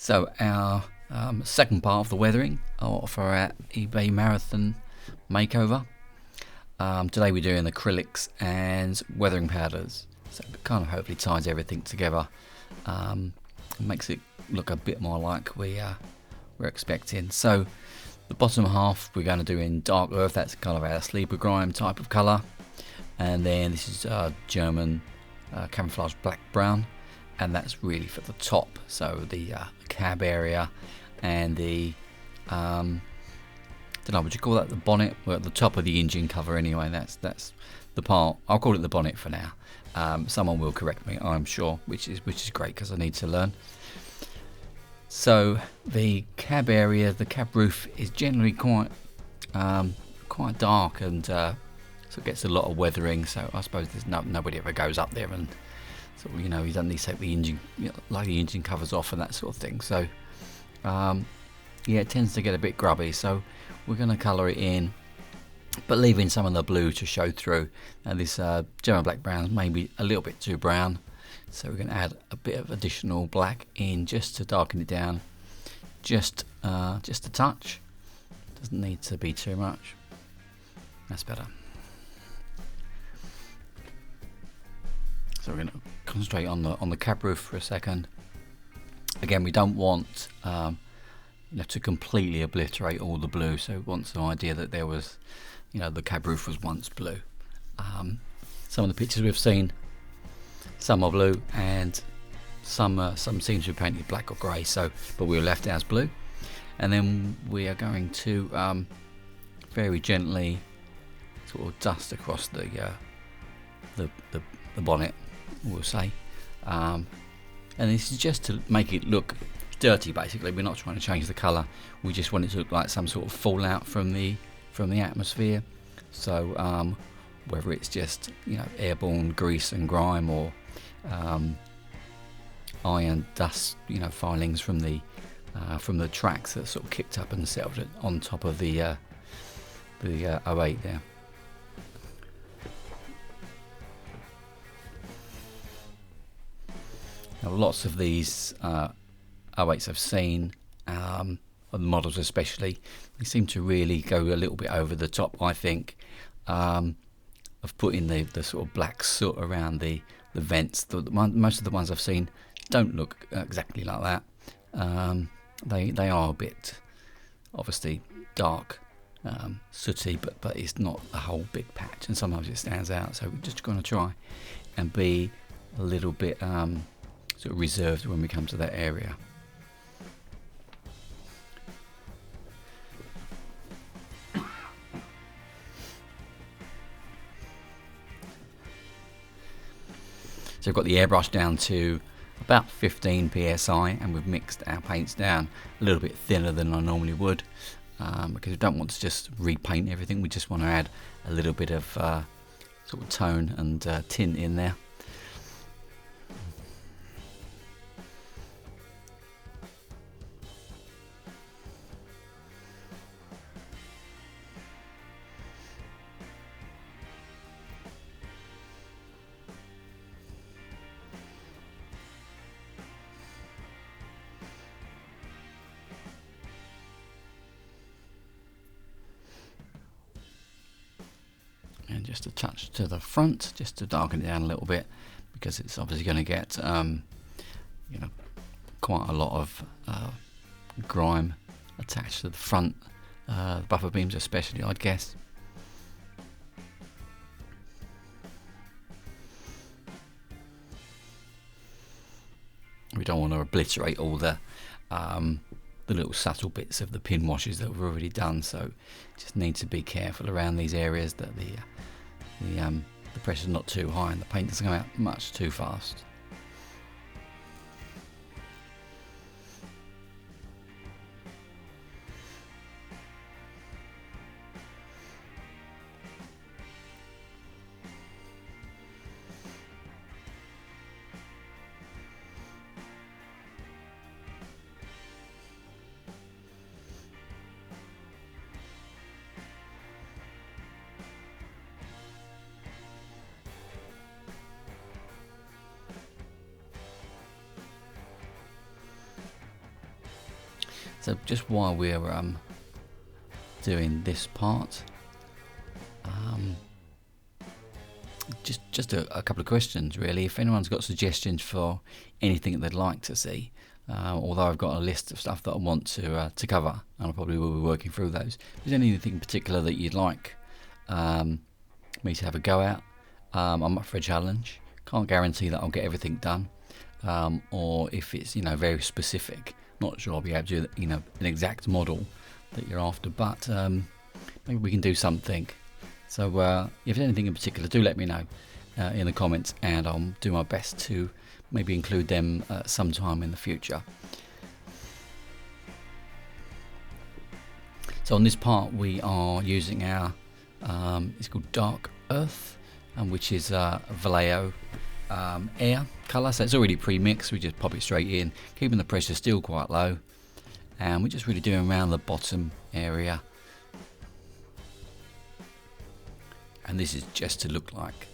So our second part of the weathering for our eBay Marathon Makeover. Today we're doing acrylics and weathering powders. So it kind of hopefully ties everything together. Makes it look a bit more like we're expecting. So the bottom half we're going to do in dark earth. That's kind of our sleeper grime type of colour. And then this is German camouflage black brown. And that's really for the top, so the cab area and the don't know, would you call that the bonnet? Well, at the top of the engine cover anyway. That's the part. I'll call it the bonnet for now. Someone will correct me, I'm sure, which is great because I need to learn. So the cab area, the cab roof is generally quite dark, and so it gets a lot of weathering. So I suppose there's nobody ever goes up there and. So, you know, you don't need to take the engine, like the engine covers off and that sort of thing. So, yeah, it tends to get a bit grubby. So we're going to colour it in, but leaving some of the blue to show through. Now this German black brown is maybe a little bit too brown. So we're going to add a bit of additional black in just to darken it down. Just a touch. Doesn't need to be too much. That's better. So we're going to concentrate on the cab roof for a second. Again, we don't want to completely obliterate all the blue. So we want the idea that there was, the cab roof was once blue. Some of the pictures we've seen, some are blue, and some seem to be painted black or grey. So, but we were left as blue, and then we are going to very gently sort of dust across the bonnet, we'll say, and this is just to make it look dirty. Basically, we're not trying to change the colour. We just want it to look like some sort of fallout from the atmosphere. So whether it's just airborne grease and grime, or iron dust, filings from the tracks that sort of kicked up and settled on top of the 08 there. Now, lots of these 08s I've seen, the models especially, they seem to really go a little bit over the top, I think, of putting the sort of black soot around the vents. Most of the ones I've seen don't look exactly like that. They are a bit, obviously, dark, sooty, but it's not a whole big patch, and sometimes it stands out. So we're just going to try and be a little bit sort of reserved when we come to that area. So we've got the airbrush down to about 15 psi, and we've mixed our paints down a little bit thinner than I normally would, because we don't want to just repaint everything. We just want to add a little bit of sort of tone and tint in there. And just a touch to the front, just to darken it down a little bit, because it's obviously going to get quite a lot of grime attached to the front buffer beams, especially, I'd guess. We don't want to obliterate all the little subtle bits of the pin washes that we've already done, so just need to be careful around these areas that the pressure's not too high and the paint doesn't come out much too fast. So just while we're doing this part, just a couple of questions really. If anyone's got suggestions for anything that they'd like to see, although I've got a list of stuff that I want to cover, and I probably will be working through those. If there's anything in particular that you'd like me to have a go at, I'm up for a challenge. Can't guarantee that I'll get everything done, or if it's very specific, not sure I'll be able to do an exact model that you're after, but maybe we can do something. So if there's anything in particular, do let me know in the comments, and I'll do my best to maybe include them sometime in the future. So on this part we are using our it's called Dark Earth, which is Vallejo air colour. So it's already pre-mixed. We just pop it straight in, keeping the pressure still quite low, and we're just really doing around the bottom area. And this is just to look like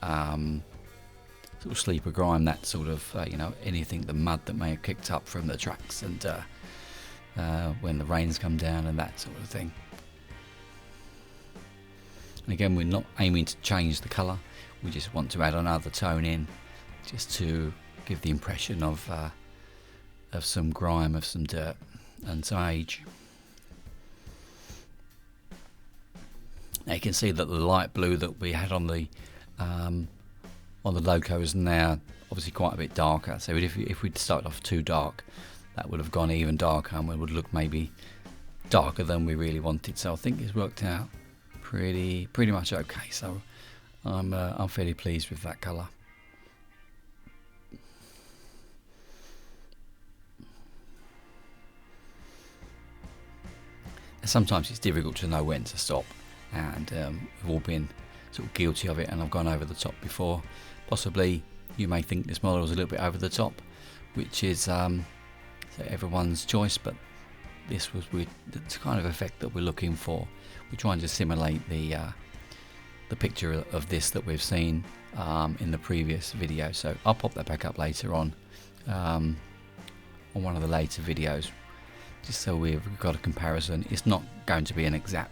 sort of sleeper grime, that sort of anything, the mud that may have kicked up from the tracks, and when the rains come down and that sort of thing. And again, we're not aiming to change the colour, we just want to add another tone in, just to give the impression of some grime, of some dirt and some age. Now you can see that the light blue that we had on the loco is now obviously quite a bit darker. So if we'd started off too dark, that would have gone even darker, and it would look maybe darker than we really wanted. So I think it's worked out pretty much okay. So I'm fairly pleased with that colour. Sometimes it's difficult to know when to stop, and we've all been sort of guilty of it, and I've gone over the top before. Possibly you may think this model is a little bit over the top, which is so everyone's choice, but this was the kind of effect that we're looking for. We're trying to simulate the picture of this that we've seen in the previous video. So I'll pop that back up later on one of the later videos, just so we've got a comparison. It's not going to be an exact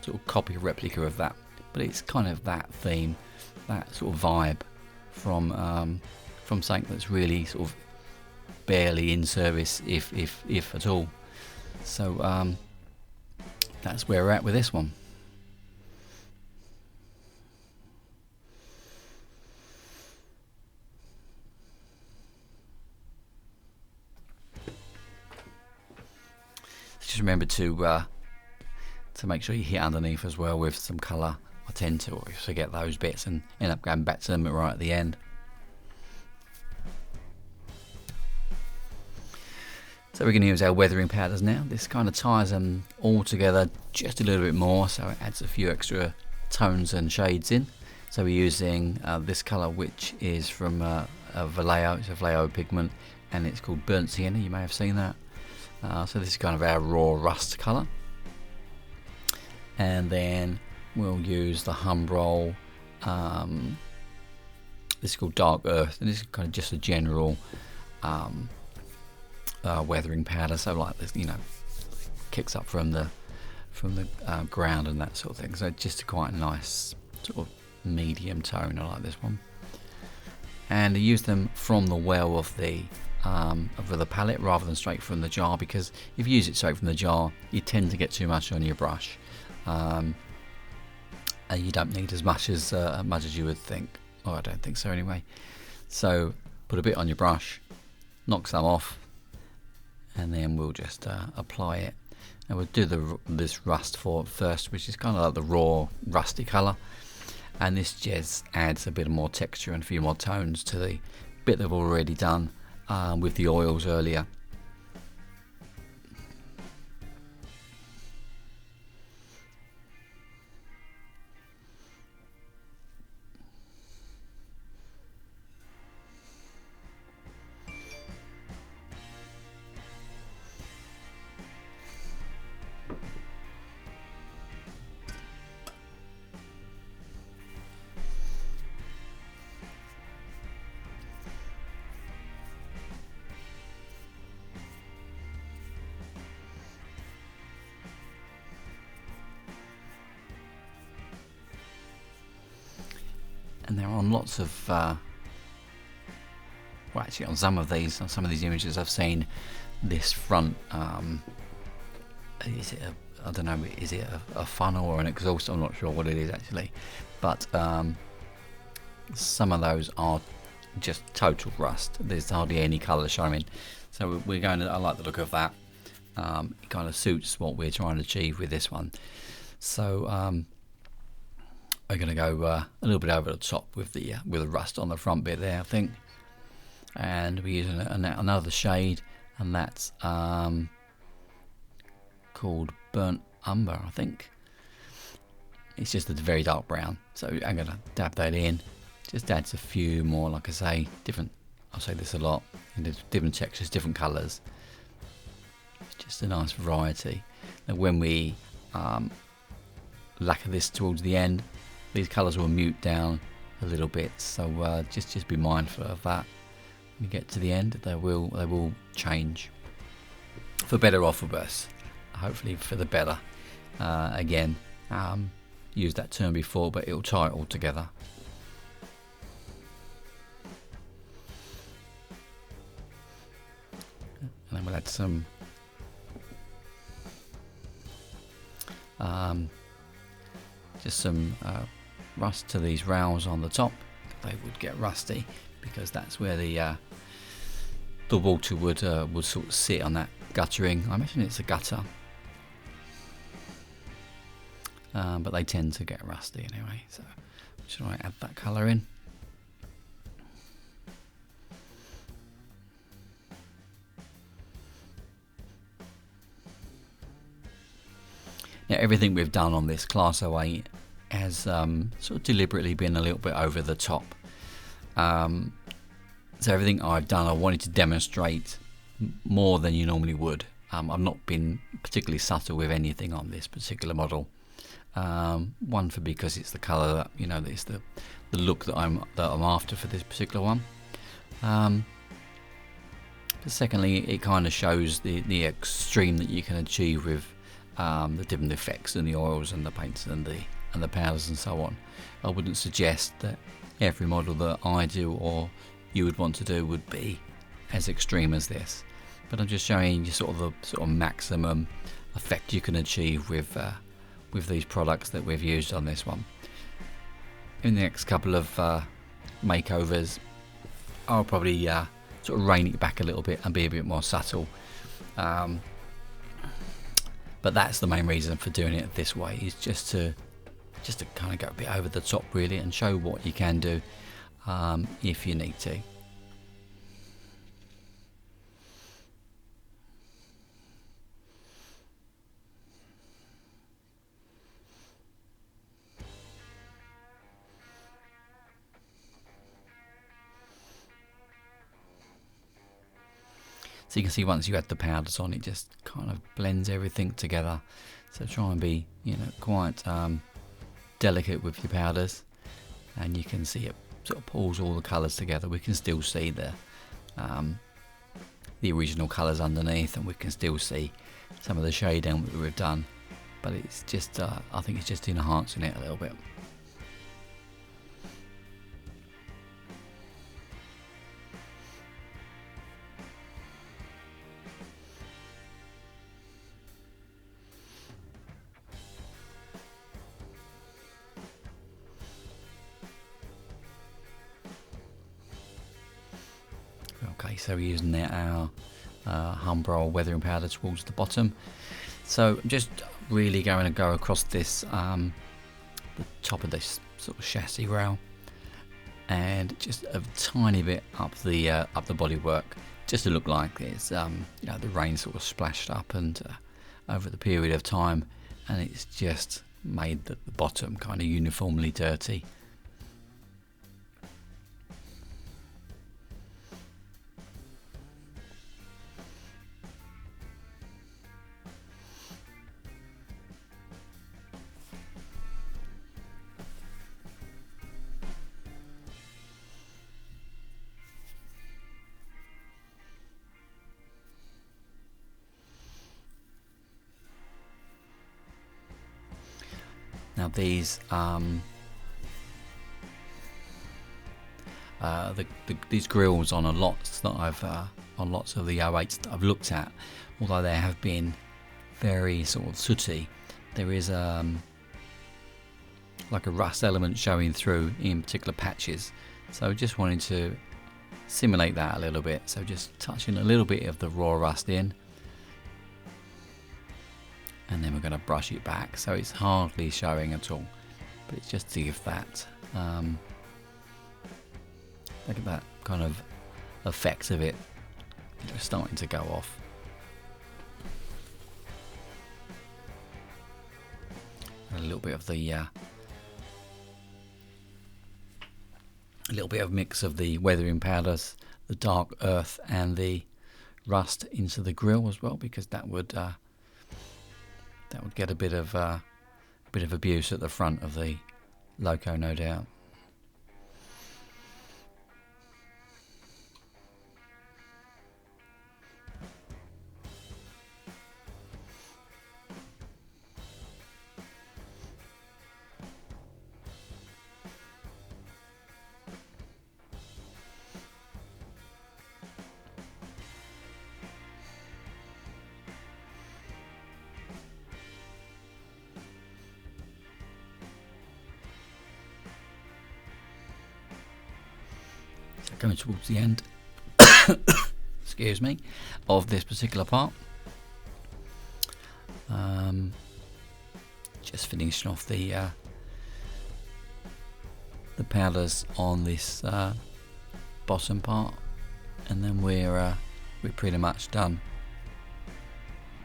sort of copy replica of that, but it's kind of that theme, that sort of vibe from something that's really sort of barely in service, if at all. So that's where we're at with this one. Just remember to make sure you hit underneath as well with some colour. I tend to forget those bits and end up going back to them right at the end. So we're going to use our weathering powders now. This kind of ties them all together just a little bit more, so it adds a few extra tones and shades in. So we're using this colour, which is from a Vallejo. It's a Vallejo pigment, and it's called Burnt Sienna. You may have seen that. So this is kind of our raw rust colour. And then we'll use the Humbrol. This is called Dark Earth, and this is kind of just a general weathering powder. So like this, kicks up from the ground and that sort of thing. So just a quite nice sort of medium tone. I like this one. And I use them from the well of the palette rather than straight from the jar, because if you use it straight from the jar, you tend to get too much on your brush. And you don't need as much as you would think. Oh, I don't think so anyway. So put a bit on your brush, knock some off, and then we'll just apply it. And we'll do this rust for first, which is kind of like the raw rusty colour. And this just adds a bit more texture and a few more tones to the bit that we've already done with the oils earlier. And they're on lots of well, actually on some of these images I've seen this front, is it I don't know, is it a funnel or an exhaust? I'm not sure what it is actually, but some of those are just total rust. There's hardly any colour showing, so we're going to, I like the look of that. It kind of suits what we're trying to achieve with this one. So we're going to go a little bit over the top with the rust on the front bit there, I think. And we're using another shade, and that's called Burnt Umber, I think. It's just a very dark brown, so I'm going to dab that in. Just adds a few more, like I say, different. I'll say this a lot, different textures, different colours. Just a nice variety. Now when we lacquer this towards the end, these colours will mute down a little bit, so just be mindful of that. When you get to the end, they will change, for better or for worse. Hopefully for the better. Again, used that term before, but it'll tie it all together. And then we'll add some just some rust to these rails on the top. They would get rusty because that's where the water would sort of sit on that guttering. I imagine it's a gutter, but they tend to get rusty anyway. So should I add that colour in? Now everything we've done on this Class 08 has sort of deliberately been a little bit over the top. So everything I've done, I wanted to demonstrate more than you normally would. I've not been particularly subtle with anything on this particular model. One, for because it's the colour that, you know, it's the look that I'm after for this particular one. But secondly, it kind of shows the extreme that you can achieve with the different effects and the oils and the paints and the powders and so on. I wouldn't suggest that every model that I do or you would want to do would be as extreme as this, but I'm just showing you sort of maximum effect you can achieve with these products that we've used on this one. In the next couple of makeovers, I'll probably sort of rein it back a little bit and be a bit more subtle. But that's the main reason for doing it this way, is just to kind of go a bit over the top really and show what you can do if you need to. So you can see once you add the powders on, it just kind of blends everything together. So try and be, you know, quite delicate with your powders, and you can see it sort of pulls all the colours together. We can still see the original colours underneath, and we can still see some of the shading that we've done. But it's just, I think it's just enhancing it a little bit. Okay, so we're using our Hornby weathering powder towards the bottom. So I'm just really going to go across this, the top of this sort of chassis rail, and just a tiny bit up the bodywork, just to look like it's you know, the rain sort of splashed up and over the period of time, and it's just made the bottom kind of uniformly dirty. Now these these grills on lots that I've on lots of the 08s that I've looked at, although they have been very sort of sooty, there is like a rust element showing through in particular patches. So just wanting to simulate that a little bit, so just touching a little bit of the raw rust in, and then we're going to brush it back so it's hardly showing at all, but it's just to give that look at that kind of effect of it starting to go off. And a little bit of the a little bit of mix of the weathering powders, the dark earth and the rust into the grill as well, because that would get a bit of abuse at the front of the loco, no doubt. Coming towards the end excuse me, of this particular part, just finishing off the powders on this bottom part, and then we're pretty much done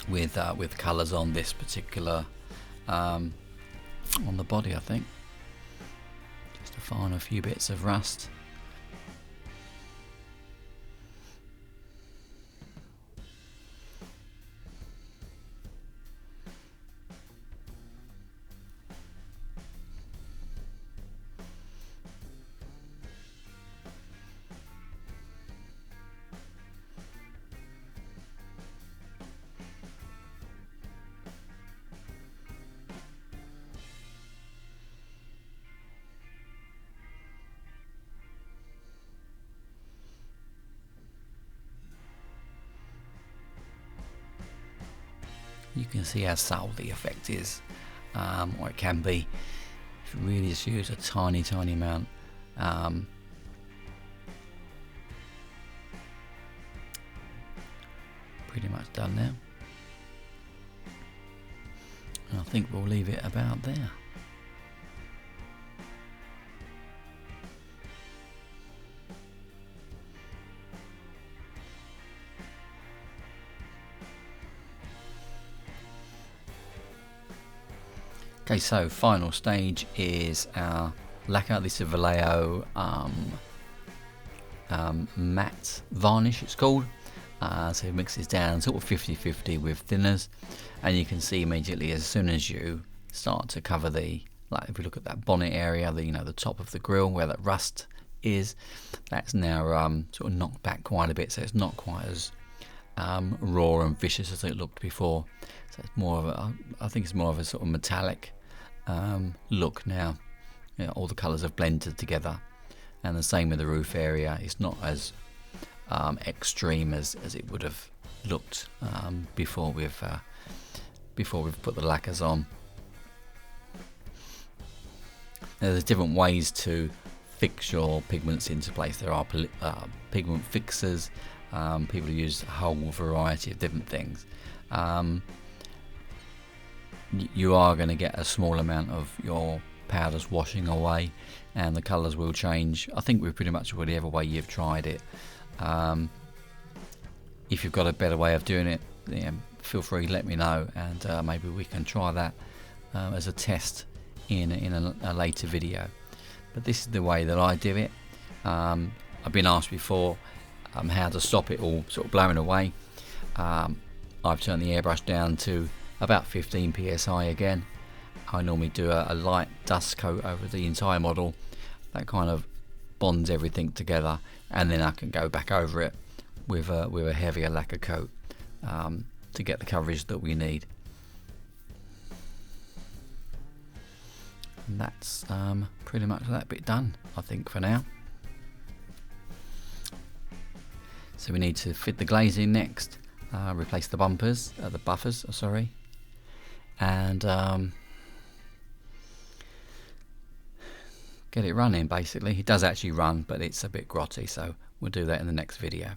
with colours on this particular on the body. I think just to find a few bits of rust. You can see how subtle the effect is, or it can be if you really just use a tiny amount. Pretty much done now, and I think we'll leave it about there. Okay, so final stage is our lacquer. This is Vallejo matte varnish, it's called. So it mixes down sort of 50-50 with thinners, and you can see immediately as soon as you start to cover the, like if we look at that bonnet area, the the top of the grill where that rust is, that's now sort of knocked back quite a bit, so it's not quite as raw and vicious as it looked before. So it's more of a, I think it's more of a sort of metallic look now. All the colours have blended together, and the same with the roof area. It's not as extreme as it would have looked before we've put the lacquers on. Now, there's different ways to fix your pigments into place. There are pigment fixers. People use a whole variety of different things. You are going to get a small amount of your powders washing away, and the colours will change. I think with pretty much whatever way you've tried it. If you've got a better way of doing it, feel free to let me know, and maybe we can try that as a test in a later video. But this is the way that I do it. I've been asked before how to stop it all sort of blowing away. I've turned the airbrush down to about 15 psi again. I normally do a light dust coat over the entire model. That kind of bonds everything together, and then I can go back over it with a heavier lacquer coat to get the coverage that we need. And that's pretty much that bit done, I think, for now. So we need to fit the glazing next, replace the buffers, sorry, and get it running basically. It does actually run, but it's a bit grotty, so we'll do that in the next video.